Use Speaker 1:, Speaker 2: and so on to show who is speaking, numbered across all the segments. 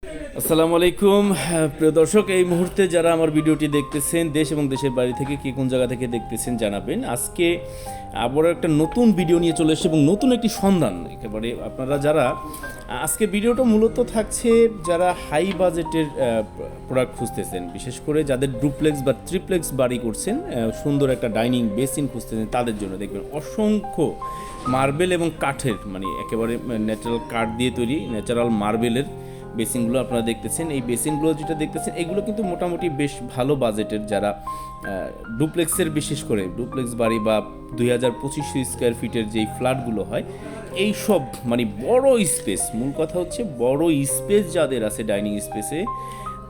Speaker 1: আসসালামু আলাইকুম প্রিয় দর্শক, এই মুহূর্তে যারা আমার ভিডিওটি দেখতেছেন দেশ এবং দেশের বাইরে থেকে কি কোন জায়গা থেকে দেখতেছেন জানাবেন। আজকে আবারও একটা নতুন ভিডিও নিয়ে চলে এসেছে এবং নতুন একটি সন্ধান একেবারে আপনারা যারা আজকে ভিডিওটা মূলত থাকছে যারা হাই বাজেটের প্রোডাক্ট খুঁজতেছেন, বিশেষ করে যাদের ডুপ্লেক্স বা ট্রিপ্লেক্স বাড়ি করছেন, সুন্দর একটা ডাইনিং বেসিন খুঁজতেছেন, তাদের জন্য দেখবেন অসংখ্য মার্বেল এবং কাঠের, মানে একেবারে ন্যাচারাল কাঠ দিয়ে তৈরি ন্যাচারাল মার্বেলের বেসিনগুলো আপনারা দেখতেছেন। এই বেসিনগুলো যেটা দেখতেছেন এগুলো কিন্তু মোটামুটি বেশ ভালো বাজেটের, যারা ডুপ্লেক্সের, বিশেষ করে ডুপ্লেক্স বাড়ি বা 2025 স্কোয়ার ফিটের যেই ফ্ল্যাটগুলো হয়, এই সব মানে বড় স্পেস, মূল কথা হচ্ছে বড় স্পেস যাদের আছে ডাইনিং স্পেসে,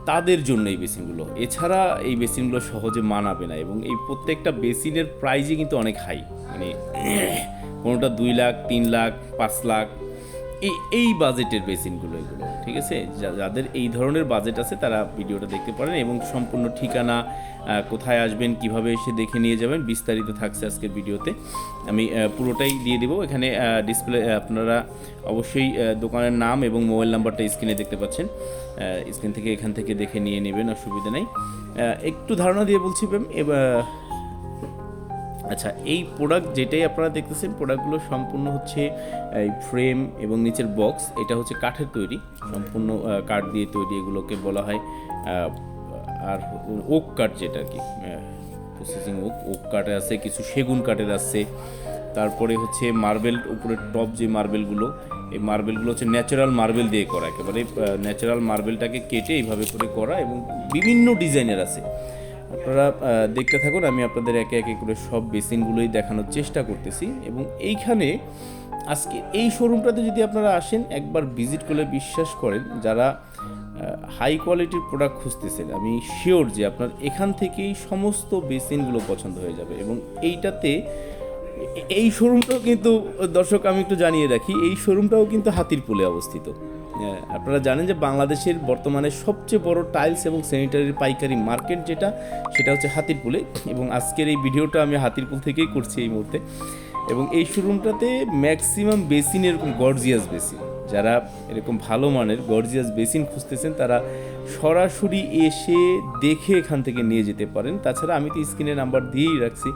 Speaker 1: তাদের জন্য এই বেসিনগুলো। এছাড়া এই বেসিনগুলো সহজে মানাবে না এবং এই প্রত্যেকটা বেসিনের প্রাইজই কিন্তু অনেক হাই, মানে কোনোটা 2 লাখ, 3 লাখ, 5 লাখ, এই বাজেটের বেসিনগুলো এগুলো, ঠিক আছে। যাদের এই ধরনের বাজেট আছে তারা ভিডিওটা দেখতে পারেন এবং সম্পূর্ণ ঠিকানা, কোথায় আসবেন, কিভাবে এসে দেখে নিয়ে যাবেন, বিস্তারিত থাকছে আজকের ভিডিওতে। আমি পুরোটাই দিয়ে দেবো এখানে ডিসপ্লে। আপনারা অবশ্যই দোকানের নাম এবং মোবাইল নাম্বারটা স্ক্রিনে দেখতে পাচ্ছেন, স্ক্রিন থেকে এখান থেকে দেখে নিয়ে নেবেন, অসুবিধা নেই। একটু ধারণা দিয়ে বলছি এবার। আচ্ছা, এই প্রোডাক্ট যেটাই আপনারা দেখতেছেন, প্রোডাক্টগুলো সম্পূর্ণ হচ্ছে এই ফ্রেম এবং নিচের বক্স, এটা হচ্ছে কাঠের তৈরি, সম্পূর্ণ কাঠ দিয়ে তৈরি, এগুলোকে বলা হয় আর ওক কাঠ, যেটা আর কি প্রসেসিং ওক কাঠের আছে, কিছু সেগুন কাঠের আছে। তারপরে হচ্ছে মার্বেল, উপরের টপ যে মার্বেলগুলো, এই মার্বেলগুলো হচ্ছে ন্যাচারাল মার্বেল দিয়ে করা, একেবারে ন্যাচারাল মার্বেলটাকে কেটে এইভাবে করে করা, এবং বিভিন্ন ডিজাইনের আছে। আপনারা দেখতে থাকুন, আমি আপনাদের একে একে করে সব বেসিনগুলোই দেখানোর চেষ্টা করতেছি। এবং এইখানে আজকে এই শোরুমটাতে যদি আপনারা আসেন, একবার ভিজিট করলে বিশ্বাস করেন, যারা হাই কোয়ালিটির প্রোডাক্ট খুঁজতেছেন, আমি শিওর যে আপনার এখান থেকেই সমস্ত বেসিনগুলো পছন্দ হয়ে যাবে। এবং এইটাতে এই শোরুমটাও কিন্তু, দর্শক আমি একটু জানিয়ে রাখি, এই শোরুমটাও কিন্তু হাতিরপুলে অবস্থিত। আপনারা জানেন যে বাংলাদেশের বর্তমানে সবচেয়ে বড় টাইলস এবং স্যানিটারির পাইকারি মার্কেট যেটা, সেটা হচ্ছে হাতিরপুলে। এবং আজকের এই ভিডিওটা আমি হাতিরপুল থেকেই করছি এই মুহূর্তে। এবং এই শোরুমটাতে ম্যাক্সিমাম বেসিন এরকম গর্জিয়াস বেসিন, যারা এরকম ভালো মানের গর্জিয়াস বেসিন খুঁজতেছেন তারা সরাসরি এসে দেখে এখান থেকে নিয়ে যেতে পারেন। তাছাড়া আমি তো স্ক্রিনে নাম্বার দিয়েই রাখছি,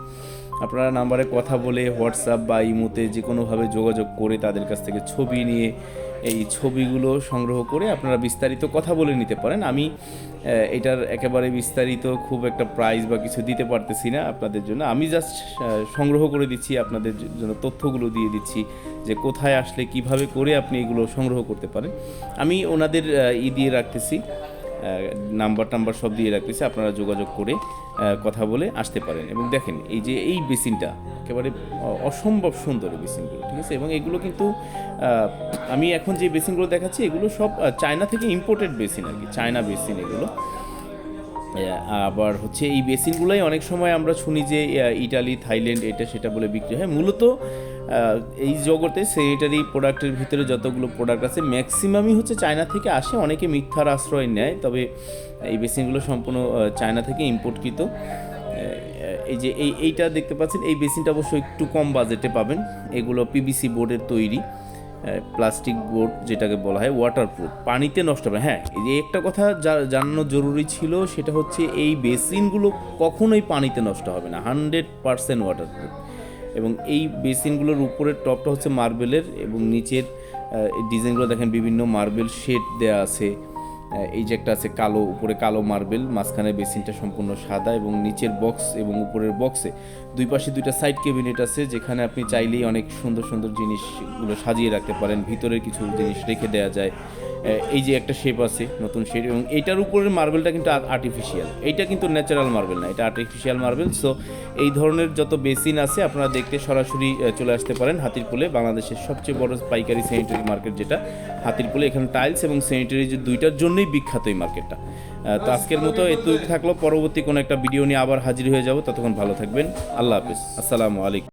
Speaker 1: আপনারা নাম্বারে কথা বলে হোয়াটসঅ্যাপ বা ইমোতে যে কোনোভাবে যোগাযোগ করে তাদের কাছ থেকে ছবি নিয়ে এই ছবিগুলো সংগ্রহ করে আপনারা বিস্তারিত কথা বলে নিতে পারেন। আমি এটার একেবারে বিস্তারিত খুব একটা প্রাইস বা কিছু দিতে পারতেছি না আপনাদের জন্য, আমি জাস্ট সংগ্রহ করে দিচ্ছি, আপনাদের জন্য তথ্যগুলো দিয়ে দিচ্ছি যে কোথায় আসলে কিভাবে করে আপনি এগুলো সংগ্রহ করতে পারেন। আমি ওনাদের দিয়ে রাখতেছি, নাম্বার সব দিয়ে রাখতেছি, আপনারা যোগাযোগ করে কথা বলে আসতে পারেন। এবং দেখেন এই যে এই বেসিনটা একেবারে অসম্ভব সুন্দর এই বেসিনগুলো, ঠিক আছে। এবং এগুলো কিন্তু আমি এখন যে বেসিনগুলো দেখাচ্ছি এগুলো সব চায়না থেকে ইম্পোর্টেড বেসিন আর কি, চায়না বেসিন এগুলো। আবার হচ্ছে এই বেসিনগুলোই অনেক সময় আমরা শুনি যে ইটালি, থাইল্যান্ড, এটা সেটা বলে বিক্রি হয়। মূলত এই জগতে স্যানিটারি প্রোডাক্টের ভিতরে যতগুলো প্রোডাক্ট আছে ম্যাক্সিমামই হচ্ছে চায়না থেকে আসে, অনেকে মিথ্যার আশ্রয় নেয়, তবে এই বেসিনগুলো সম্পূর্ণ চায়না থেকে ইম্পোর্টকৃত। এই যে এইটা দেখতে পাচ্ছেন, এই বেসিনটা অবশ্যই একটু কম বাজেটে পাবেন। এগুলো পিভিসি বোর্ডের তৈরি, প্লাস্টিক বোর্ড যেটাকে বলা হয়, ওয়াটারপ্রুফ, পানিতে নষ্ট হবে। হ্যাঁ, এই যে একটা কথা জানানো জরুরি ছিল, সেটা হচ্ছে এই বেসিনগুলো কখনোই পানিতে নষ্ট হবে না, 100% ওয়াটারপ্রুফ। এবং এই বেসিনগুলোর উপরের টপটা হচ্ছে মার্বেলের, এবং নিচের ডিজাইনগুলো দেখেন বিভিন্ন মার্বেল শেড দেওয়া আছে। এই যে একটা আছে কালো, উপরে কালো মার্বেল, মাঝখানে বেসিনটা সম্পূর্ণ সাদা, এবং নিচের বক্স এবং উপরের বক্সে দুই পাশে দুইটা সাইড ক্যাবিনেট আছে, যেখানে আপনি চাইলেই অনেক সুন্দর সুন্দর জিনিসগুলো সাজিয়ে রাখতে পারেন, ভিতরের কিছু জিনিস রেখে দেওয়া যায়। এই যে একটা শেপ আছে, নতুন শেপ, এবং এইটার উপরের মার্বেলটা কিন্তু আর্টিফিশিয়াল, এইটা কিন্তু ন্যাচারাল মার্বেল না, এটা আর্টিফিশিয়াল মার্বেল। সো এই ধরনের যত বেসিন আছে আপনারা দেখতে সরাসরি চলে আসতে পারেন হাতিরপুলে, বাংলাদেশের সবচেয়ে বড় পাইকারি স্যানিটারি মার্কেট যেটা হাতিরপুলে। এখানে টাইলস এবং স্যানিটারি যে দুইটার জন্যই বিখ্যাত এই মার্কেটটা। তো আজকের মতো এতটুকু থাকলো, পরবর্তী কোনো একটা ভিডিও নিয়ে আবার হাজির হয়ে যাব, ততক্ষণ ভালো থাকবেন, আল্লাহ হাফিজ, আসসালামু আলাইকুম।